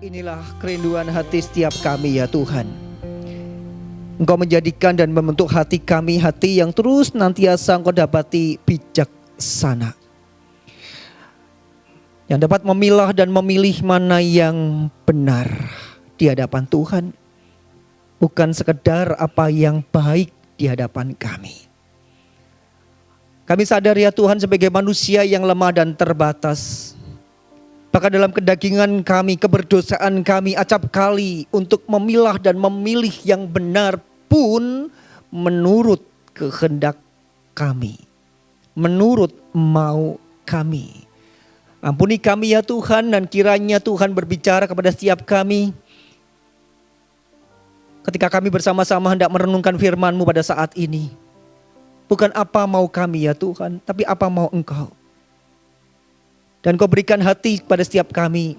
Inilah kerinduan hati setiap kami ya Tuhan. Engkau menjadikan dan membentuk hati kami, hati yang terus nantiasa Engkau dapati bijaksana, yang dapat memilah dan memilih mana yang benar di hadapan Tuhan, bukan sekedar apa yang baik di hadapan kami. Kami sadar ya Tuhan, sebagai manusia yang lemah dan terbatas, bahkan dalam kedagingan kami, keberdosaan kami acap kali untuk memilah dan memilih yang benar pun menurut kehendak kami, menurut mau kami. Ampuni kami ya Tuhan, dan kiranya Tuhan berbicara kepada setiap kami ketika kami bersama-sama hendak merenungkan firman-Mu pada saat ini. Bukan apa mau kami ya Tuhan, tapi apa mau Engkau. Dan Kau berikan hati kepada setiap kami,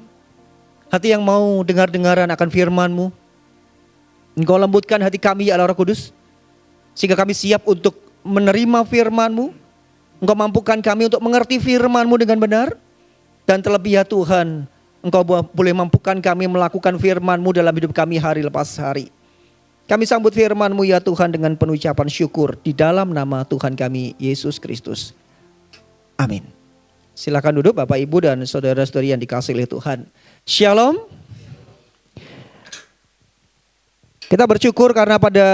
hati yang mau dengar-dengaran akan firman-Mu. Engkau lembutkan hati kami ya Allah Roh Kudus, sehingga kami siap untuk menerima firman-Mu. Engkau mampukan kami untuk mengerti firman-Mu dengan benar. Dan terlebih ya Tuhan, Engkau boleh mampukan kami melakukan firman-Mu dalam hidup kami hari lepas hari. Kami sambut firman-Mu ya Tuhan dengan penuh ucapan syukur di dalam nama Tuhan kami Yesus Kristus. Amin. Silakan duduk Bapak Ibu dan saudara-saudari yang dikasihi oleh Tuhan. Shalom. Kita bersyukur karena pada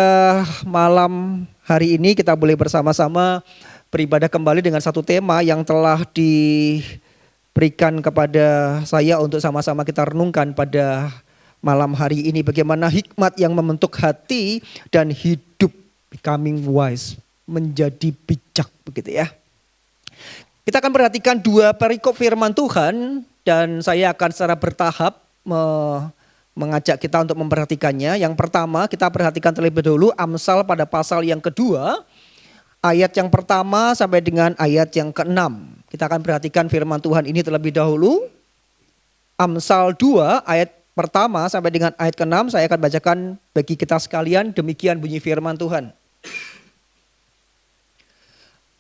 malam hari ini kita boleh bersama-sama beribadah kembali dengan satu tema yang telah diberikan kepada saya untuk sama-sama kita renungkan pada malam hari ini. Bagaimana hikmat yang membentuk hati dan hidup, becoming wise, menjadi bijak, begitu ya. Kita akan perhatikan dua perikop firman Tuhan, dan saya akan secara bertahap mengajak kita untuk memperhatikannya. Yang pertama kita perhatikan terlebih dahulu Amsal pada pasal yang kedua, ayat yang pertama sampai dengan ayat yang keenam. Kita akan perhatikan firman Tuhan ini terlebih dahulu. Amsal 2 ayat pertama sampai dengan ayat ke-6 saya akan bacakan bagi kita sekalian. Demikian bunyi firman Tuhan.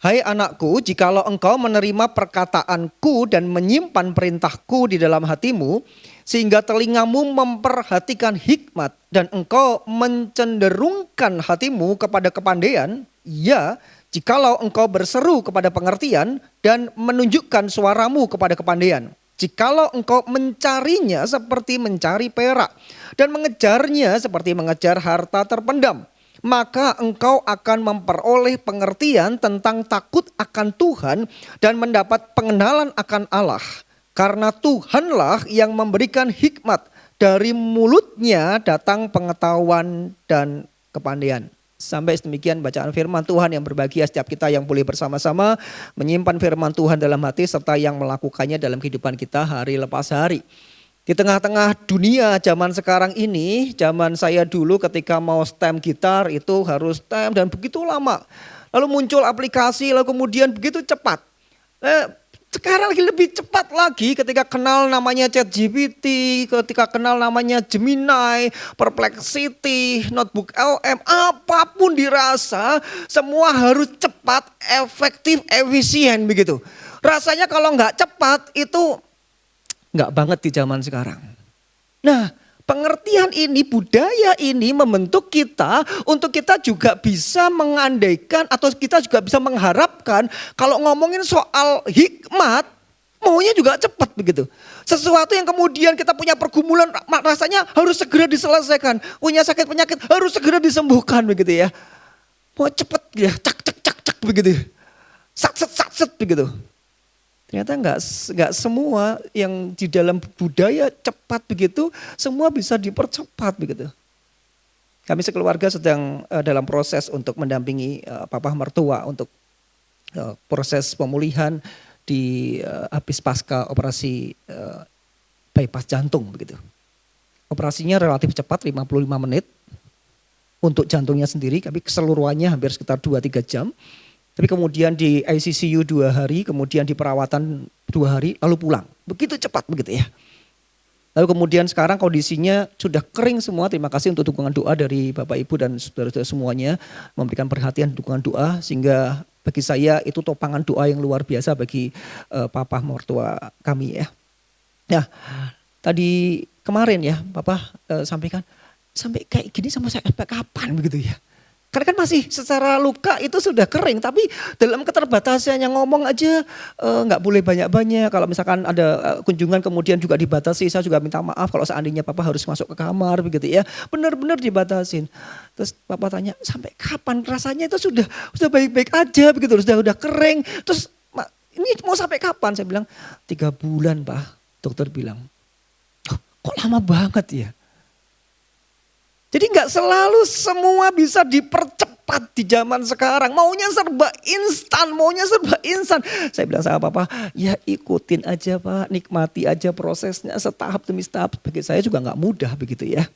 Hai anakku, jikalau engkau menerima perkataanku dan menyimpan perintahku di dalam hatimu, sehingga telingamu memperhatikan hikmat dan engkau mencenderungkan hatimu kepada kepandaian, ya, jikalau engkau berseru kepada pengertian dan menunjukkan suaramu kepada kepandaian, jikalau engkau mencarinya seperti mencari perak dan mengejarnya seperti mengejar harta terpendam, maka engkau akan memperoleh pengertian tentang takut akan Tuhan dan mendapat pengenalan akan Allah. Karena Tuhanlah yang memberikan hikmat, dari mulutnya datang pengetahuan dan kepandaian. Sampai demikian bacaan firman Tuhan yang berbahagia setiap kita yang boleh bersama-sama menyimpan firman Tuhan dalam hati serta yang melakukannya dalam kehidupan kita hari lepas hari. Di tengah-tengah dunia zaman sekarang ini, zaman saya dulu ketika mau stem gitar itu harus stem dan begitu lama. Lalu muncul aplikasi, lalu kemudian begitu cepat. Sekarang lagi lebih cepat lagi ketika kenal namanya ChatGPT, ketika kenal namanya Gemini, Perplexity, Notebook LM, apapun dirasa semua harus cepat, efektif, efisien begitu. Rasanya kalau nggak cepat itu nggak banget di zaman sekarang. Nah, pengertian ini, budaya ini membentuk kita untuk kita juga bisa mengandaikan atau kita juga bisa mengharapkan kalau ngomongin soal hikmat, maunya juga cepat begitu. Sesuatu yang kemudian kita punya pergumulan rasanya harus segera diselesaikan. Punya sakit penyakit harus segera disembuhkan begitu ya. Mau cepat ya, cak begitu. Sat begitu. Ternyata enggak semua yang di dalam budaya cepat begitu, semua bisa dipercepat begitu. Kami sekeluarga sedang dalam proses untuk mendampingi papa mertua untuk proses pemulihan di habis pasca operasi bypass jantung begitu. Operasinya relatif cepat 55 menit untuk jantungnya sendiri, tapi keseluruhannya hampir sekitar 2-3 jam. Tapi kemudian di ICU 2 hari, kemudian di perawatan 2 hari, lalu pulang. Begitu cepat begitu ya. Lalu kemudian sekarang kondisinya sudah kering semua. Terima kasih untuk dukungan doa dari Bapak Ibu dan saudara-saudara semuanya. Memberikan perhatian dukungan doa. Sehingga bagi saya itu topangan doa yang luar biasa bagi papa mertua kami ya. Nah, tadi kemarin ya Papa sampaikan, sampai kayak gini sampai kapan begitu ya. Karena kan masih secara luka itu sudah kering, tapi dalam keterbatasannya ngomong aja nggak boleh banyak-banyak. Kalau misalkan ada kunjungan kemudian juga dibatasi, saya juga minta maaf kalau seandainya Papa harus masuk ke kamar begitu ya. Benar-benar dibatasin. Terus Papa tanya, sampai kapan? Rasanya itu sudah baik-baik aja begitu, sudah kering. Terus ini mau sampai kapan? Saya bilang 3 bulan Pak. Dokter bilang, oh, kok lama banget ya? Jadi nggak selalu semua bisa dipercepat di zaman sekarang. Maunya serba instan. Saya bilang sama Papa, ya ikutin aja Pak, nikmati aja prosesnya setahap demi setahap. Bagi saya juga nggak mudah begitu ya.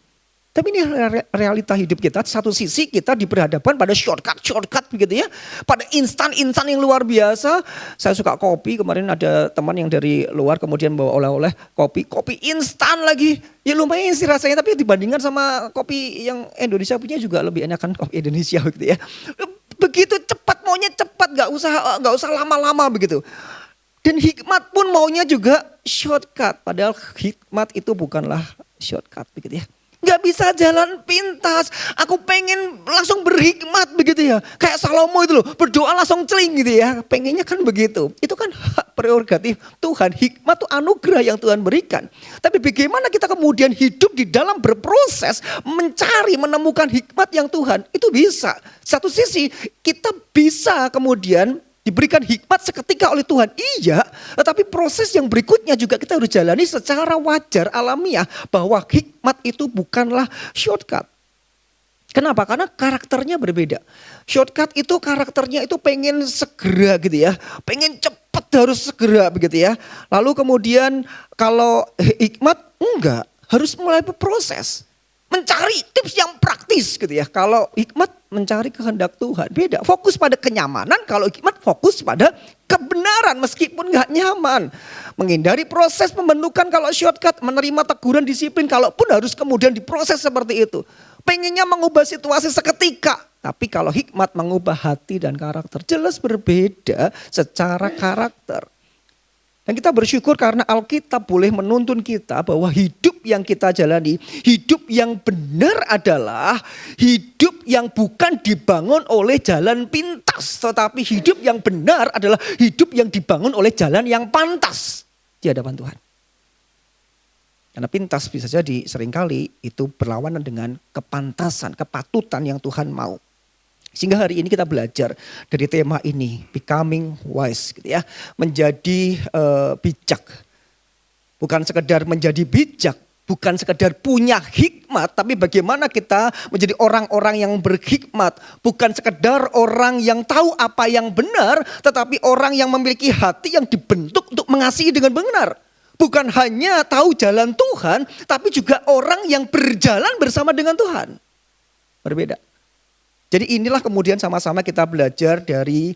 Tapi ini realita hidup kita. Satu sisi kita diperhadapkan pada shortcut begitu ya. Pada instan yang luar biasa. Saya suka kopi, kemarin ada teman yang dari luar kemudian bawa oleh-oleh kopi instan lagi. Ya lumayan sih rasanya, tapi dibandingkan sama kopi yang Indonesia punya juga lebih enakan kopi Indonesia gitu ya. Begitu cepat, maunya cepat, gak usah lama-lama begitu. Dan hikmat pun maunya juga shortcut. Padahal hikmat itu bukanlah shortcut begitu ya. Gak bisa jalan pintas. Aku pengen langsung berhikmat begitu ya. Kayak Salomo itu loh, berdoa langsung celing gitu ya. Pengennya kan begitu. Itu kan hak prerogatif Tuhan. Hikmat itu anugerah yang Tuhan berikan. Tapi bagaimana kita kemudian hidup di dalam berproses mencari, menemukan hikmat yang Tuhan. Itu bisa. Satu sisi kita bisa kemudian diberikan hikmat seketika oleh Tuhan. Iya, tetapi proses yang berikutnya juga kita harus jalani secara wajar, alamiah. Bahwa hikmat itu bukanlah shortcut. Kenapa? Karena karakternya berbeda. Shortcut itu karakternya itu pengen segera gitu ya. Pengen cepat harus segera begitu ya. Lalu kemudian kalau hikmat enggak, harus mulai berproses. Mencari tips yang praktis gitu ya. Kalau hikmat mencari kehendak Tuhan. Beda, fokus pada kenyamanan. Kalau hikmat fokus pada kebenaran meskipun gak nyaman. Menghindari proses pembentukan kalau shortcut. Menerima teguran disiplin kalaupun harus kemudian diproses seperti itu. Pengennya mengubah situasi seketika. Tapi kalau hikmat mengubah hati dan karakter. Jelas berbeda secara karakter. Dan kita bersyukur karena Alkitab boleh menuntun kita bahwa hidup yang kita jalani, hidup yang benar adalah hidup yang bukan dibangun oleh jalan pintas. Tetapi hidup yang benar adalah hidup yang dibangun oleh jalan yang pantas di hadapan Tuhan. Karena pintas bisa jadi seringkali itu berlawanan dengan kepantasan, kepatutan yang Tuhan mau. Sehingga hari ini kita belajar dari tema ini, becoming wise gitu ya. Menjadi bijak. Bukan sekedar menjadi bijak, bukan sekedar punya hikmat, tapi bagaimana kita menjadi orang-orang yang berhikmat. Bukan sekedar orang yang tahu apa yang benar, tetapi orang yang memiliki hati yang dibentuk untuk mengasihi dengan benar. Bukan hanya tahu jalan Tuhan, tapi juga orang yang berjalan bersama dengan Tuhan. Berbeda. Jadi inilah kemudian sama-sama kita belajar dari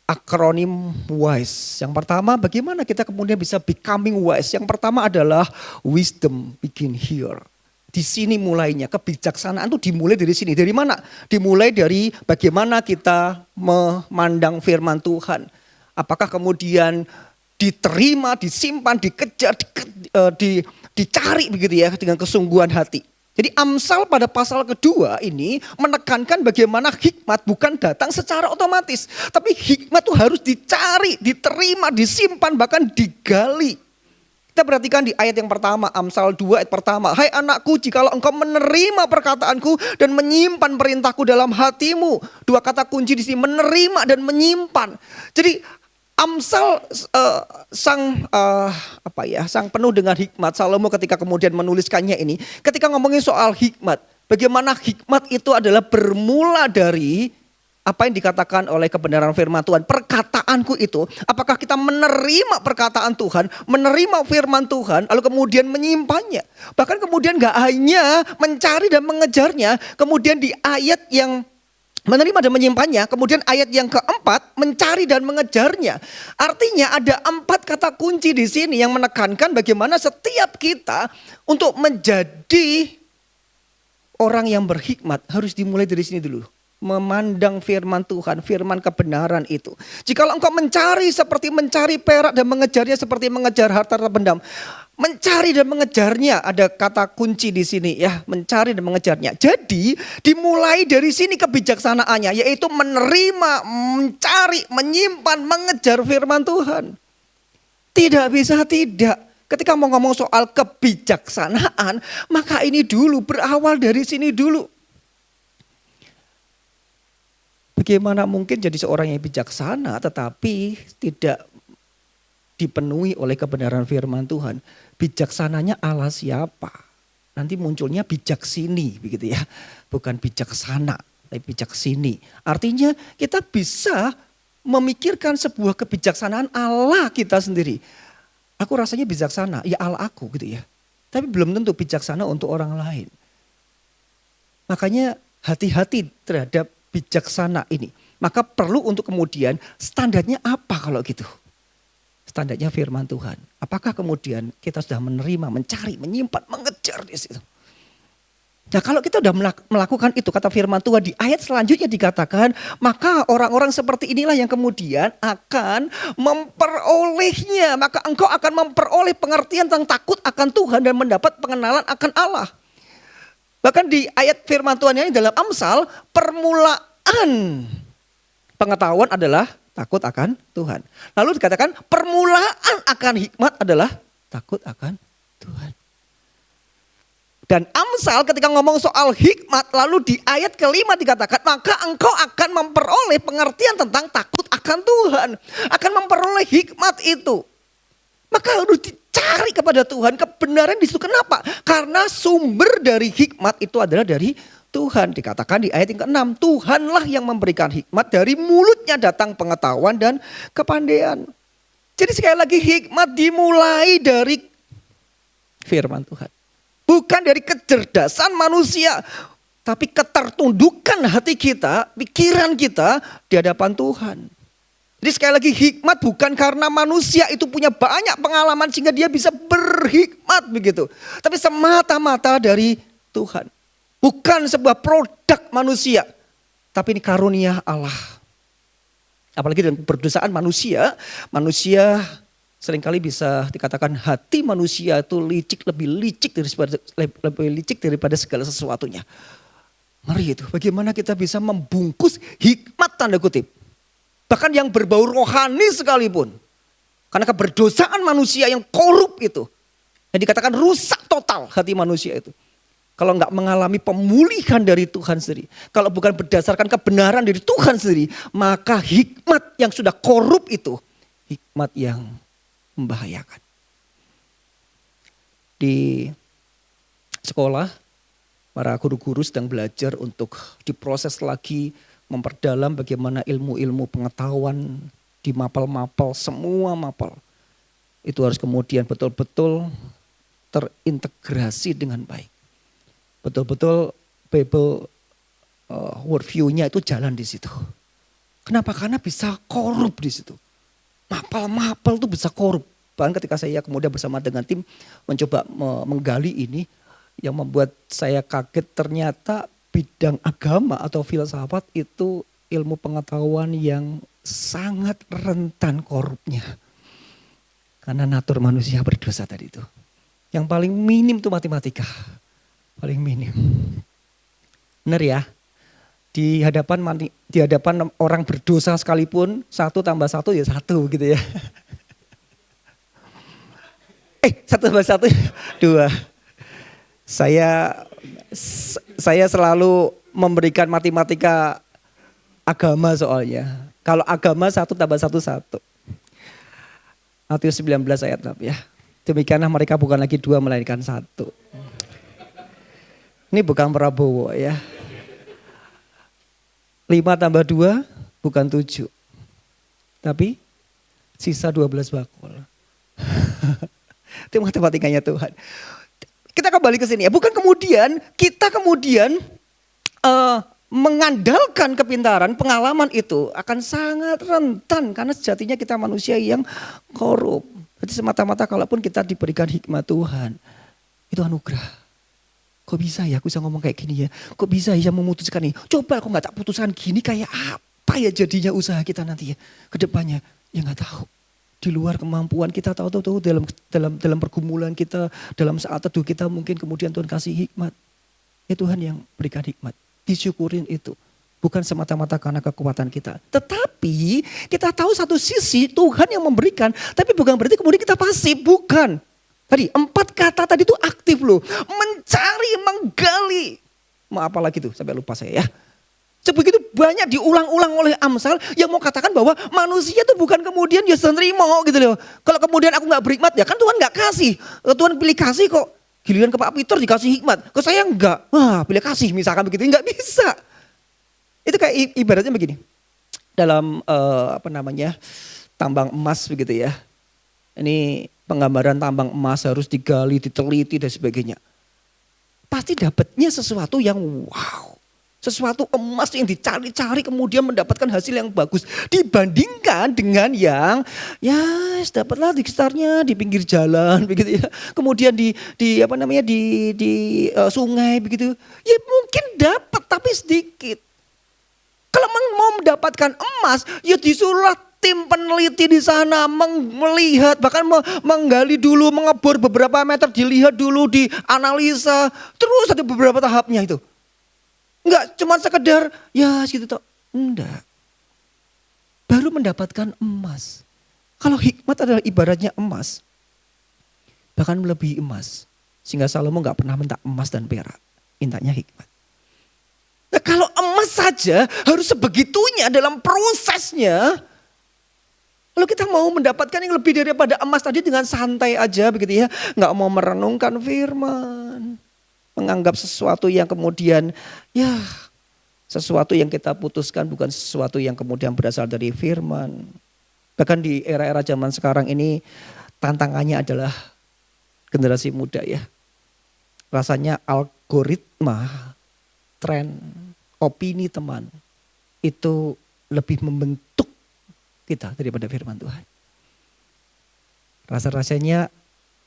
akronim WISE. Yang pertama bagaimana kita kemudian bisa becoming wise. Yang pertama adalah wisdom begin here. Di sini mulainya, kebijaksanaan itu dimulai dari sini. Dari mana? Dimulai dari bagaimana kita memandang firman Tuhan. Apakah kemudian diterima, disimpan, dikejar, dicari begitu ya dengan kesungguhan hati. Jadi Amsal pada pasal kedua ini menekankan bagaimana hikmat bukan datang secara otomatis. Tapi hikmat itu harus dicari, diterima, disimpan, bahkan digali. Kita perhatikan di ayat yang pertama, Amsal 2 ayat pertama. Hai anakku, jikalau engkau menerima perkataanku dan menyimpan perintahku dalam hatimu. Dua kata kunci di sini, menerima dan menyimpan. Jadi Amsal sang penuh dengan hikmat. Salomo ketika kemudian menuliskannya ini, ketika ngomongin soal hikmat, bagaimana hikmat itu adalah bermula dari apa yang dikatakan oleh kebenaran firman Tuhan. Perkataanku itu, apakah kita menerima perkataan Tuhan, menerima firman Tuhan, lalu kemudian menyimpannya. Bahkan kemudian gak hanya mencari dan mengejarnya, kemudian di ayat yang menerima dan menyimpannya. Kemudian ayat yang keempat, mencari dan mengejarnya. Artinya ada 4 kata kunci di sini yang menekankan bagaimana setiap kita untuk menjadi orang yang berhikmat harus dimulai dari sini dulu. Memandang firman Tuhan, firman kebenaran itu. Jikalau engkau mencari seperti mencari perak dan mengejarnya seperti mengejar harta terpendam. Mencari dan mengejarnya, ada kata kunci di sini ya, mencari dan mengejarnya. Jadi dimulai dari sini kebijaksanaannya, yaitu menerima, mencari, menyimpan, mengejar firman Tuhan. Tidak bisa tidak. Ketika mau ngomong soal kebijaksanaan, maka ini dulu, berawal dari sini dulu. Bagaimana mungkin jadi seorang yang bijaksana tetapi tidak dipenuhi oleh kebenaran firman Tuhan? Bijaksananya Allah siapa? Nanti munculnya bijaksini begitu ya. Bukan bijaksana, tapi bijaksini. Artinya kita bisa memikirkan sebuah kebijaksanaan Allah kita sendiri. Aku rasanya bijaksana, ya Allah aku gitu ya. Tapi belum tentu bijaksana untuk orang lain. Makanya hati-hati terhadap bijaksana ini. Maka perlu untuk kemudian standarnya apa kalau gitu? Standarnya firman Tuhan. Apakah kemudian kita sudah menerima, mencari, menyimpan, mengejar di situ? Nah kalau kita sudah melakukan itu, kata firman Tuhan di ayat selanjutnya dikatakan, maka orang-orang seperti inilah yang kemudian akan memperolehnya. Maka engkau akan memperoleh pengertian tentang takut akan Tuhan dan mendapat pengenalan akan Allah. Bahkan di ayat firman Tuhan ini dalam Amsal, permulaan pengetahuan adalah takut akan Tuhan. Lalu dikatakan permulaan akan hikmat adalah takut akan Tuhan. Dan Amsal ketika ngomong soal hikmat, lalu di ayat kelima dikatakan, maka engkau akan memperoleh pengertian tentang takut akan Tuhan. Akan memperoleh hikmat itu. Maka harus dicari kepada Tuhan, kebenaran di situ. Kenapa? Karena sumber dari hikmat itu adalah dari Tuhan. Dikatakan di ayat yang ke-6, Tuhanlah yang memberikan hikmat, dari mulutnya datang pengetahuan dan kepandaian. Jadi sekali lagi hikmat dimulai dari firman Tuhan. Bukan dari kecerdasan manusia, tapi ketertundukan hati kita, pikiran kita di hadapan Tuhan. Jadi sekali lagi hikmat bukan karena manusia itu punya banyak pengalaman sehingga dia bisa berhikmat begitu. Tapi semata-mata dari Tuhan. Bukan sebuah produk manusia, tapi ini karunia Allah. Apalagi dengan perdosaan manusia, manusia seringkali bisa dikatakan hati manusia itu lebih licik daripada segala sesuatunya. Ngeri itu, bagaimana kita bisa membungkus hikmat tanda kutip. Bahkan yang berbau rohani sekalipun. Karena keberdosaan manusia yang korup itu. Yang dikatakan rusak total hati manusia itu. Kalau enggak mengalami pemulihan dari Tuhan sendiri. Kalau bukan berdasarkan kebenaran dari Tuhan sendiri. Maka hikmat yang sudah korup itu. Hikmat yang membahayakan. Di sekolah, para guru-guru sedang belajar untuk diproses lagi, memperdalam bagaimana ilmu-ilmu pengetahuan di mapel-mapel, semua mapel. Itu harus kemudian betul-betul terintegrasi dengan baik. Betul-betul Bible worldview-nya itu jalan di situ. Kenapa? Karena bisa korup di situ. Mapel-mapel itu bisa korup. Bahkan ketika saya kemudian bersama dengan tim mencoba menggali ini, yang membuat saya kaget ternyata bidang agama atau filsafat itu ilmu pengetahuan yang sangat rentan korupnya. Karena natur manusia berdosa tadi itu. Yang paling minim itu matematika. Paling minim. Benar ya? Di hadapan orang berdosa sekalipun 1 tambah 1 ya 1 gitu ya. 1 tambah 1 2. Saya selalu memberikan matematika agama soalnya. Kalau agama 1 tambah 1 1. Matius 19 ayat 6 ya. Demikianlah mereka bukan lagi 2 melainkan 1. Ini bukan Prabowo ya. 5 tambah 2 bukan 7. Tapi sisa 12 bakul. Itu matematikanya Tuhan. Kita kembali ke sini ya. Bukan kemudian kita mengandalkan kepintaran, pengalaman itu akan sangat rentan. Karena sejatinya kita manusia yang korup. Jadi semata-mata kalaupun kita diberikan hikmat Tuhan. Itu anugerah. Kok bisa ya aku bisa ngomong kayak gini ya. Kok bisa ya memutuskan ini. Coba aku gak tak putuskan gini kayak apa ya jadinya usaha kita nanti ya. Kedepannya ya gak tahu. di luar kemampuan kita, tahu-tahu dalam pergumulan kita, dalam saat teduh kita mungkin kemudian Tuhan kasih hikmat. Ya Tuhan yang berikan hikmat, disyukurin itu. Bukan semata-mata karena kekuatan kita. Tetapi kita tahu satu sisi Tuhan yang memberikan, tapi bukan berarti kemudian kita pasif, bukan. Tadi 4 kata tadi itu aktif loh, mencari, menggali. Mau apa lagi tuh, sampai lupa saya ya. Sebegitu banyak diulang-ulang oleh Amsal yang mau katakan bahwa manusia itu bukan kemudian ya nerima gitu loh. Kalau kemudian aku gak berhikmat ya kan Tuhan gak kasih. Tuhan pilih kasih kok. Giliran ke Pak Peter dikasih hikmat. Ke saya enggak. Wah pilih kasih misalkan begitu. Enggak bisa. Itu kayak ibaratnya begini. Dalam tambang emas begitu ya. Ini penggambaran tambang emas harus digali, diteliti dan sebagainya. Pasti dapatnya sesuatu yang wow. Sesuatu emas yang dicari-cari kemudian mendapatkan hasil yang bagus. Dibandingkan dengan yang ya dapatlah di sekitarnya di pinggir jalan begitu ya. Kemudian di sungai begitu. Ya mungkin dapat tapi sedikit. Kalau mau mendapatkan emas ya disuruhlah tim peneliti di sana melihat, bahkan menggali dulu, mengebor beberapa meter, dilihat dulu, dianalisa. Terus ada beberapa tahapnya itu. Enggak cuma sekedar ya segitu toh. Enggak. Baru mendapatkan emas. Kalau hikmat adalah ibaratnya emas. Bahkan melebihi emas. Sehingga Salomo enggak pernah minta emas dan perak. Mintanya hikmat. Nah, kalau emas saja harus sebegitunya dalam prosesnya. Kalau kita mau mendapatkan yang lebih daripada emas tadi dengan santai aja begitu ya. Enggak mau merenungkan firman. Menganggap sesuatu yang kemudian ya sesuatu yang kita putuskan bukan sesuatu yang kemudian berasal dari firman. Bahkan di era-era zaman sekarang ini tantangannya adalah generasi muda ya. Rasanya algoritma, tren, opini teman itu lebih membentuk kita daripada firman Tuhan. Rasa-rasanya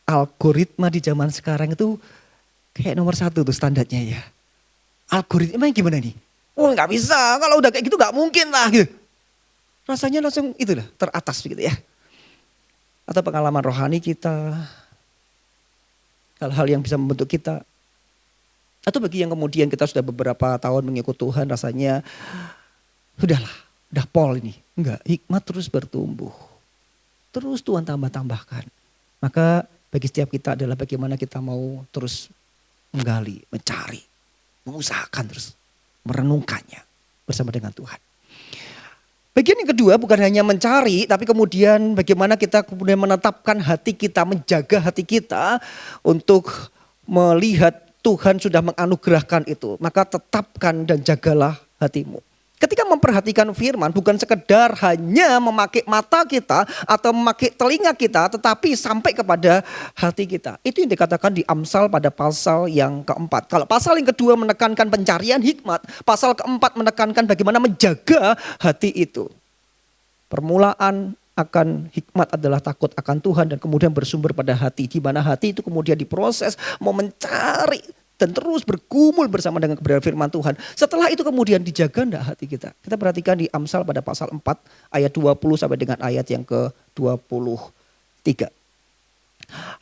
algoritma di zaman sekarang itu kayak nomor 1 tuh standarnya ya. Algoritma gimana nih? Oh gak bisa, kalau udah kayak gitu gak mungkin lah gitu. Rasanya langsung itulah teratas gitu ya. Atau pengalaman rohani kita. Hal-hal yang bisa membentuk kita. Atau bagi yang kemudian kita sudah beberapa tahun mengikut Tuhan rasanya udahlah, udah pol ini. Enggak, hikmat terus bertumbuh. Terus Tuhan tambah-tambahkan. Maka bagi setiap kita adalah bagaimana kita mau terus menggali, mencari, mengusahakan terus, merenungkannya bersama dengan Tuhan. Bagian yang kedua bukan hanya mencari, tapi kemudian bagaimana kita kemudian menetapkan hati kita, menjaga hati kita untuk melihat Tuhan sudah menganugerahkan itu. Maka tetapkan dan jagalah hatimu. Ketika memperhatikan firman bukan sekedar hanya memakai mata kita atau memakai telinga kita tetapi sampai kepada hati kita. Itu yang dikatakan di Amsal pada pasal yang keempat. Kalau pasal yang kedua menekankan pencarian hikmat, pasal keempat menekankan bagaimana menjaga hati itu. Permulaan akan hikmat adalah takut akan Tuhan dan kemudian bersumber pada hati. Di mana hati itu kemudian diproses mau mencari dan terus bergumul bersama dengan kebenaran firman Tuhan. Setelah itu kemudian dijaga enggak hati kita. Kita perhatikan di Amsal pada pasal 4 ayat 20 sampai dengan ayat yang ke-23.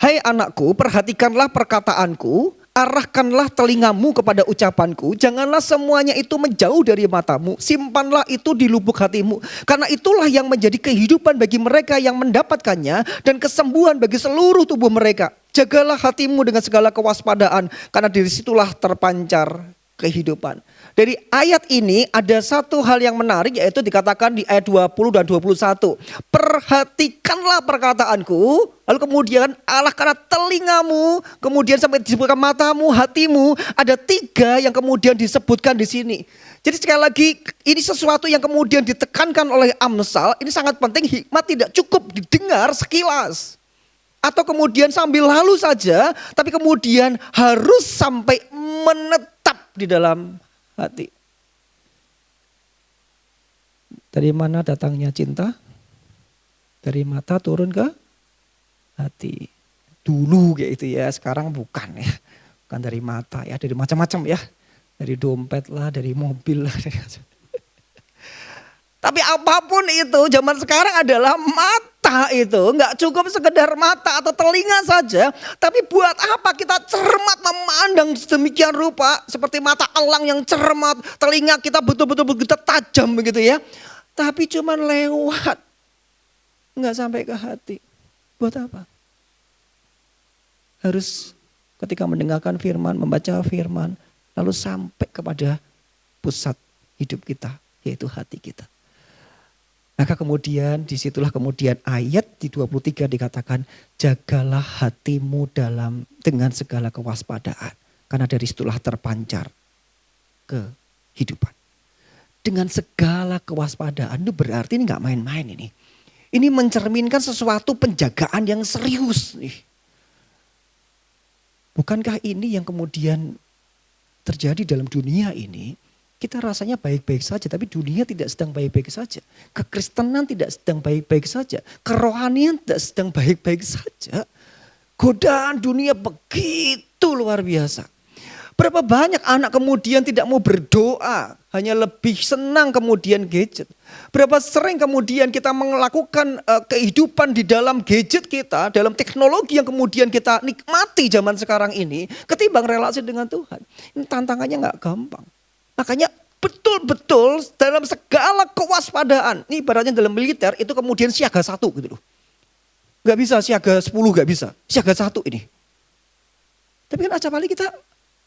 Hai anakku, perhatikanlah perkataanku, arahkanlah telingamu kepada ucapanku, janganlah semuanya itu menjauh dari matamu, simpanlah itu di lubuk hatimu. Karena itulah yang menjadi kehidupan bagi mereka yang mendapatkannya dan kesembuhan bagi seluruh tubuh mereka. Jagalah hatimu dengan segala kewaspadaan, karena dari situlah terpancar kehidupan. Dari ayat ini ada satu hal yang menarik, yaitu dikatakan di ayat 20 dan 21. Perhatikanlah perkataanku, lalu kemudian arahkanlah telingamu, kemudian sampai disebutkan matamu, hatimu. Ada 3 yang kemudian disebutkan di sini. Jadi sekali lagi ini sesuatu yang kemudian ditekankan oleh Amsal. Ini sangat penting, hikmat tidak cukup didengar sekilas. Atau kemudian sambil lalu saja, tapi kemudian harus sampai menetap di dalam hati. Dari mana datangnya cinta? Dari mata turun ke hati. Dulu kayak itu ya, sekarang bukan ya. Bukan dari mata ya, dari macam-macam ya. Dari dompet lah, dari mobil lah. Tapi apapun itu zaman sekarang adalah mata itu. Nggak cukup sekedar mata atau telinga saja. Tapi buat apa kita cermat memandang sedemikian rupa. Seperti mata elang yang cermat. Telinga kita betul-betul begitu tajam begitu ya. Tapi cuman lewat. Nggak sampai ke hati. Buat apa? Harus ketika mendengarkan firman, membaca firman. Lalu sampai kepada pusat hidup kita. Yaitu hati kita. Maka kemudian disitulah kemudian ayat di 23 dikatakan jagalah hatimu dengan segala kewaspadaan. Karena dari situlah terpancar kehidupan. Dengan segala kewaspadaan itu berarti ini gak main-main ini. Ini mencerminkan sesuatu penjagaan yang serius nih. Bukankah ini yang kemudian terjadi dalam dunia ini? Kita rasanya baik-baik saja, tapi dunia tidak sedang baik-baik saja. Kekristenan tidak sedang baik-baik saja. Kerohanian tidak sedang baik-baik saja. Godaan dunia begitu luar biasa. Berapa banyak anak kemudian tidak mau berdoa, hanya lebih senang kemudian gadget. Berapa sering kemudian kita melakukan kehidupan di dalam gadget kita, dalam teknologi yang kemudian kita nikmati zaman sekarang ini, ketimbang relasi dengan Tuhan. Ini tantangannya gak gampang. Makanya betul-betul dalam segala kewaspadaan. Ini ibaratnya dalam militer itu kemudian siaga 1 gitu loh. Gak bisa siaga 10 gak bisa. Siaga 1 ini. Tapi kan acap kali kita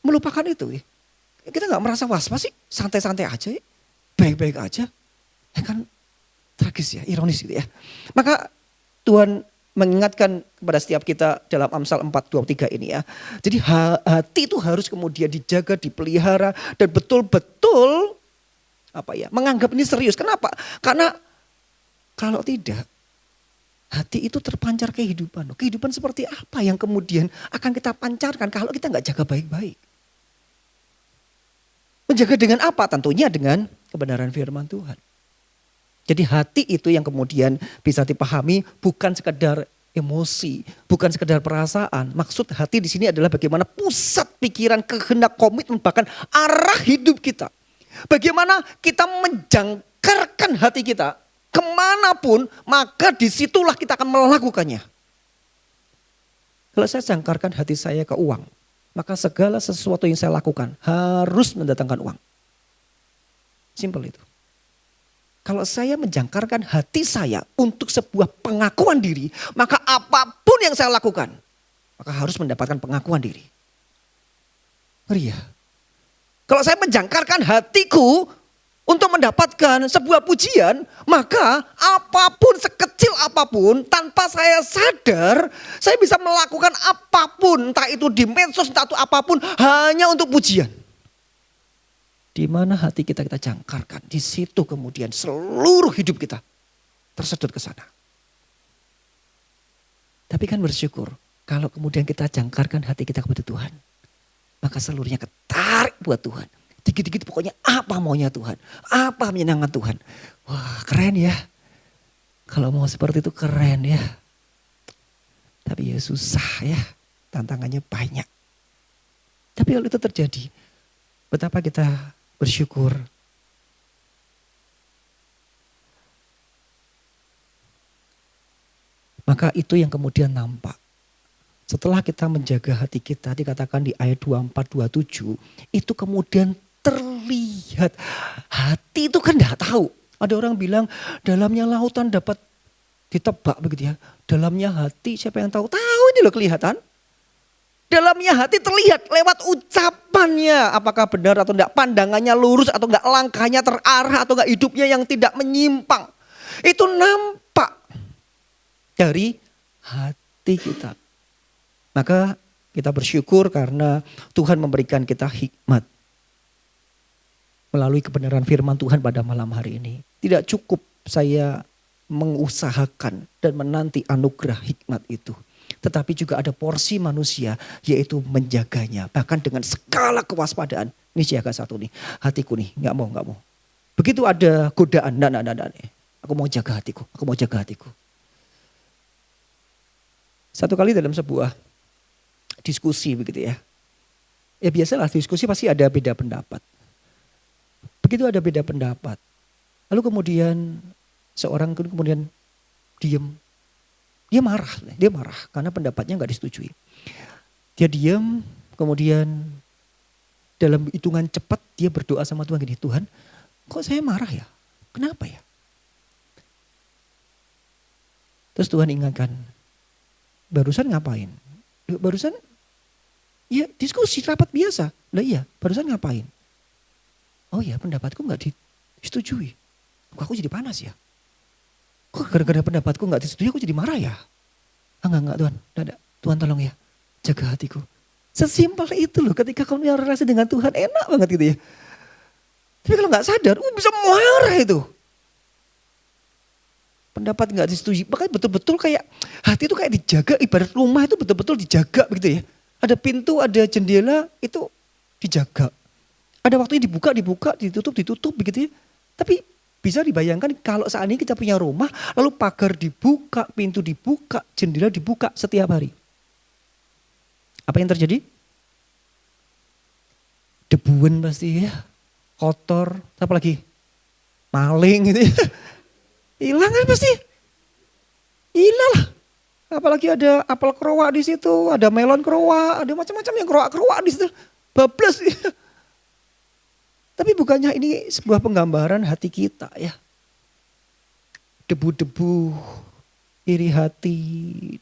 melupakan itu. Kita gak merasa was-was sih. Santai-santai aja ya. Baik-baik aja. Ya kan tragis ya, ironis gitu ya. Maka Tuhan mengingatkan kepada setiap kita dalam Amsal 4:23 ini ya. Jadi hati itu harus kemudian dijaga, dipelihara dan betul-betul menganggap ini serius. Kenapa? Karena kalau tidak hati itu terpancar kehidupan. Kehidupan seperti apa yang kemudian akan kita pancarkan kalau kita nggak jaga baik-baik? Menjaga dengan apa? Tentunya dengan kebenaran firman Tuhan. Jadi hati itu yang kemudian bisa dipahami bukan sekedar emosi, bukan sekedar perasaan. Maksud hati di sini adalah bagaimana pusat pikiran, kehendak, komitmen, bahkan arah hidup kita. Bagaimana kita menjangkarkan hati kita kemanapun, maka disitulah kita akan melakukannya. Kalau saya jangkarkan hati saya ke uang, maka segala sesuatu yang saya lakukan harus mendatangkan uang. Simpel itu. Kalau saya menjangkarkan hati saya untuk sebuah pengakuan diri, maka apapun yang saya lakukan, maka harus mendapatkan pengakuan diri. Ngeri ya? Kalau saya menjangkarkan hatiku untuk mendapatkan sebuah pujian, maka apapun, sekecil apapun, tanpa saya sadar, saya bisa melakukan apapun, entah itu di medsos, entah itu apapun, hanya untuk pujian. Di mana hati kita jangkarkan, di situ kemudian seluruh hidup kita tersedot ke sana. Tapi kan bersyukur kalau kemudian kita jangkarkan hati kita kepada Tuhan, maka seluruhnya ketarik buat Tuhan. Dikit-dikit pokoknya apa maunya Tuhan, apa menyenangkan Tuhan. Wah keren ya, kalau mau seperti itu keren ya. Tapi ya susah ya, tantangannya banyak. Tapi kalau itu terjadi, betapa kita bersyukur. Maka itu yang kemudian nampak. Setelah kita menjaga hati kita, dikatakan di ayat 24-27, itu kemudian terlihat. Hati itu kan gak tahu. Ada orang bilang dalamnya lautan dapat ditebak begitu ya. Dalamnya hati siapa yang tahu? Tahu ini loh kelihatan. Dalamnya hati terlihat lewat ucapannya. Apakah benar atau tidak, pandangannya lurus atau enggak, langkahnya terarah atau enggak, hidupnya yang tidak menyimpang. Itu nampak dari hati kita. Maka kita bersyukur karena Tuhan memberikan kita hikmat. Melalui kebenaran firman Tuhan pada malam hari ini. Tidak cukup saya mengusahakan dan menanti anugerah hikmat itu. Tetapi juga ada porsi manusia yaitu menjaganya. Bahkan dengan segala kewaspadaan. Ini siaga 1 nih. Hatiku nih gak mau. Begitu ada godaan. Nah. Aku mau jaga hatiku. Satu kali dalam sebuah diskusi begitu ya. Ya biasalah diskusi pasti ada beda pendapat. Begitu ada beda pendapat. Lalu kemudian seorang kemudian diam. Dia marah karena pendapatnya nggak disetujui. Dia diam, kemudian dalam hitungan cepat dia berdoa sama Tuhan gini, Tuhan kok saya marah ya? Kenapa ya? Terus Tuhan ingatkan, barusan ngapain? Barusan ya diskusi rapat biasa. Lah iya, barusan ngapain? Oh ya, pendapatku nggak disetujui. Kok aku jadi panas ya? Kok gara-gara pendapatku nggak disetujui aku jadi marah ya? Enggak Tuhan. Enggak. Tuhan tolong ya, jaga hatiku. Sesimpel itu loh, ketika kamu punya relasi dengan Tuhan enak banget gitu ya. Tapi kalau nggak sadar, bisa marah itu. Pendapat nggak disetujui, bahkan betul-betul kayak hati itu kayak dijaga, ibarat rumah itu betul-betul dijaga begitu ya. Ada pintu, ada jendela itu dijaga. Ada waktunya dibuka, ditutup begitu ya. Tapi bisa dibayangkan kalau saat ini kita punya rumah, lalu pagar dibuka, pintu dibuka, jendela dibuka setiap hari. Apa yang terjadi? Debuan pasti ya, kotor, apa lagi? Maling gitu ya. Hilang kan pasti. Hilang lah. Apalagi ada apel keroak di situ, ada melon keroak, ada macam-macam yang keroak di situ. Bablas. Tapi bukannya ini sebuah penggambaran hati kita ya. Debu-debu, iri hati,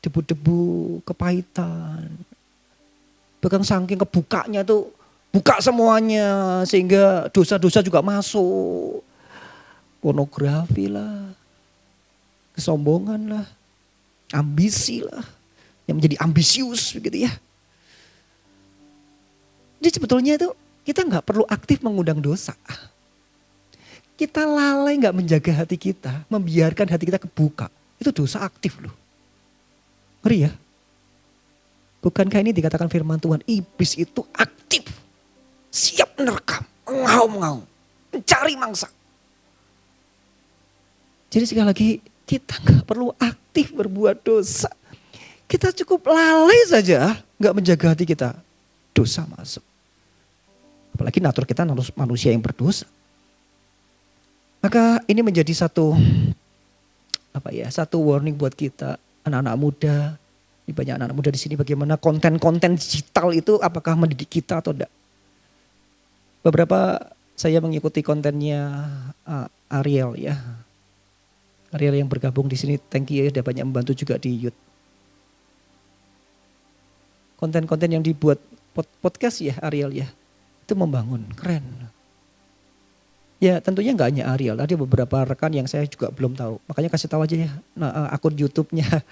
debu-debu, kepahitan. Bahkan saking kebukanya tuh, buka semuanya sehingga dosa-dosa juga masuk. Pornografi lah, kesombongan lah, ambisi lah, yang menjadi ambisius begitu ya. Jadi sebetulnya itu kita nggak perlu aktif mengundang dosa. Kita lalai nggak menjaga hati kita, membiarkan hati kita kebuka. Itu dosa aktif loh. Ngeri ya. Bukankah ini dikatakan firman Tuhan, iblis itu aktif, siap menerkam, mengaum-ngaum, mencari mangsa. Jadi sekali lagi kita nggak perlu aktif berbuat dosa. Kita cukup lalai saja nggak menjaga hati kita. Dosa masuk. Apalagi natur kita manusia yang berdosa. Maka ini menjadi satu warning buat kita anak-anak muda. Ini banyak anak-anak muda di sini bagaimana konten-konten digital itu apakah mendidik kita atau tidak. Beberapa saya mengikuti kontennya Ariel ya. Ariel yang bergabung di sini, thank you ya, dia banyak membantu juga di YouTube. Konten-konten yang dibuat podcast ya Ariel ya, itu membangun, keren. Ya tentunya nggak hanya Ariel, ada beberapa rekan yang saya juga belum tahu. Makanya kasih tahu aja ya, akun YouTube-nya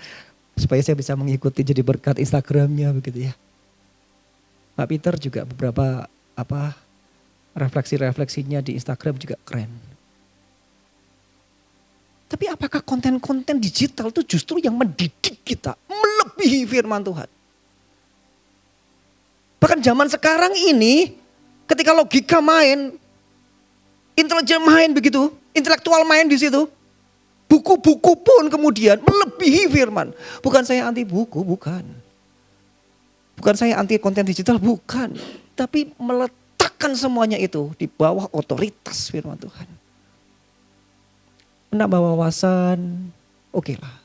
supaya saya bisa mengikuti jadi berkat Instagram-nya begitu ya. Pak Peter juga beberapa refleksi-refleksinya di Instagram juga keren. Tapi apakah konten-konten digital itu justru yang mendidik kita melebihi firman Tuhan? Bahkan zaman sekarang ini ketika logika main, intelijen main begitu, intelektual main di situ, buku-buku pun kemudian melebihi firman. Bukan saya anti buku, bukan. Bukan saya anti konten digital, bukan. Tapi meletakkan semuanya itu di bawah otoritas firman Tuhan. Menambah wawasan, oke lah.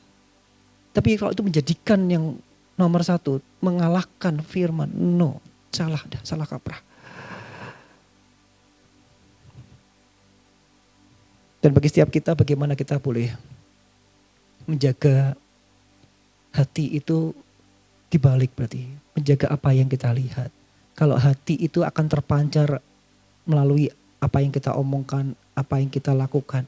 Tapi kalau itu menjadikan yang nomor satu, mengalahkan firman, no, salah kaprah. Dan bagi setiap kita bagaimana kita boleh menjaga hati itu dibalik berarti. Menjaga apa yang kita lihat. Kalau hati itu akan terpancar melalui apa yang kita omongkan, apa yang kita lakukan.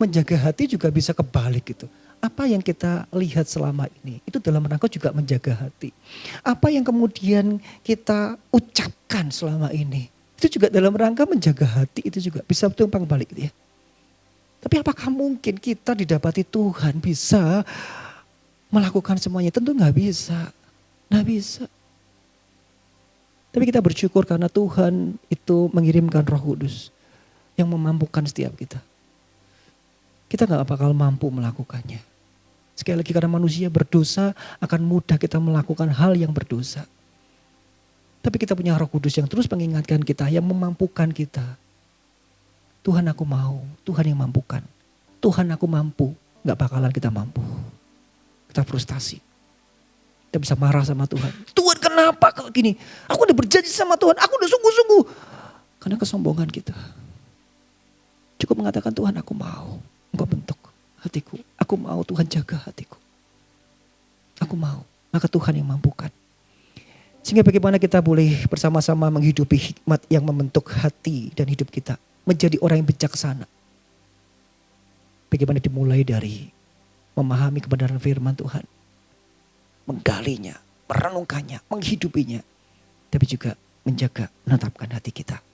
Menjaga hati juga bisa kebalik gitu. Apa yang kita lihat selama ini, itu dalam rangka juga menjaga hati. Apa yang kemudian kita ucapkan selama ini, itu juga dalam rangka menjaga hati, itu juga bisa tumpang balik gitu ya. Tapi apakah mungkin kita didapati Tuhan bisa melakukan semuanya? Tentu gak bisa. Gak bisa. Tapi kita bersyukur karena Tuhan itu mengirimkan Roh Kudus yang memampukan setiap kita. Kita gak bakal mampu melakukannya. Sekali lagi karena manusia berdosa akan mudah kita melakukan hal yang berdosa. Tapi kita punya Roh Kudus yang terus mengingatkan kita, yang memampukan kita. Tuhan aku mau, Tuhan yang mampukan. Tuhan aku mampu, gak bakalan kita mampu. Kita frustasi. Kita bisa marah sama Tuhan. Tuhan kenapa kok gini? Aku udah berjanji sama Tuhan, aku udah sungguh-sungguh. Karena kesombongan kita. Cukup mengatakan Tuhan aku mau, Engkau bentuk hatiku. Aku mau Tuhan jaga hatiku. Aku mau, maka Tuhan yang mampukan. Sehingga bagaimana kita boleh bersama-sama menghidupi hikmat yang membentuk hati dan hidup kita. Menjadi orang yang bijaksana. Bagaimana dimulai dari memahami kebenaran firman Tuhan. Menggalinya, merenungkannya, menghidupinya. Tapi juga menjaga, menetapkan hati kita.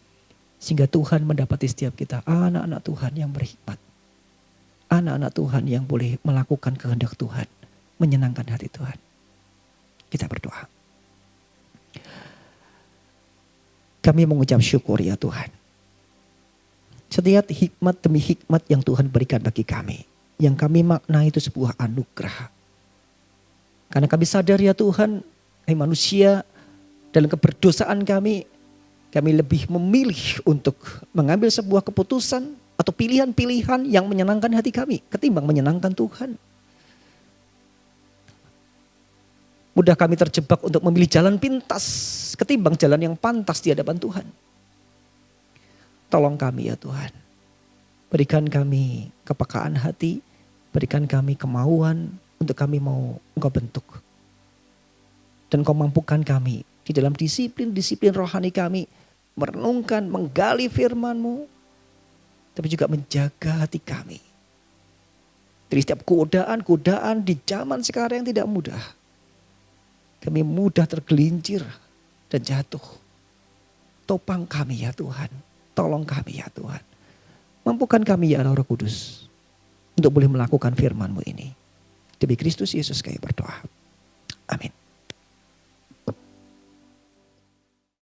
Sehingga Tuhan mendapati setiap kita anak-anak Tuhan yang berhikmat. Anak-anak Tuhan yang boleh melakukan kehendak Tuhan. Menyenangkan hati Tuhan. Kita berdoa. Kami mengucap syukur ya Tuhan. Setiap hikmat demi hikmat yang Tuhan berikan bagi kami. Yang kami makna itu sebuah anugerah. Karena kami sadar ya Tuhan, manusia dalam keberdosaan kami lebih memilih untuk mengambil sebuah keputusan atau pilihan-pilihan yang menyenangkan hati kami ketimbang menyenangkan Tuhan. Mudah kami terjebak untuk memilih jalan pintas ketimbang jalan yang pantas di hadapan Tuhan. Tolong kami ya Tuhan. Berikan kami kepekaan hati, berikan kami kemauan untuk kami mau Engkau bentuk. Dan Engkau mampukan kami di dalam disiplin-disiplin rohani kami merenungkan, menggali firman-Mu, tapi juga menjaga hati kami. Dari setiap godaan-godaan di zaman sekarang yang tidak mudah. Kami mudah tergelincir dan jatuh. Topang kami ya Tuhan. Tolong kami ya Tuhan. Mampukan kami ya Roh Kudus. Untuk boleh melakukan firman-Mu ini. Demi Kristus Yesus kami berdoa. Amin.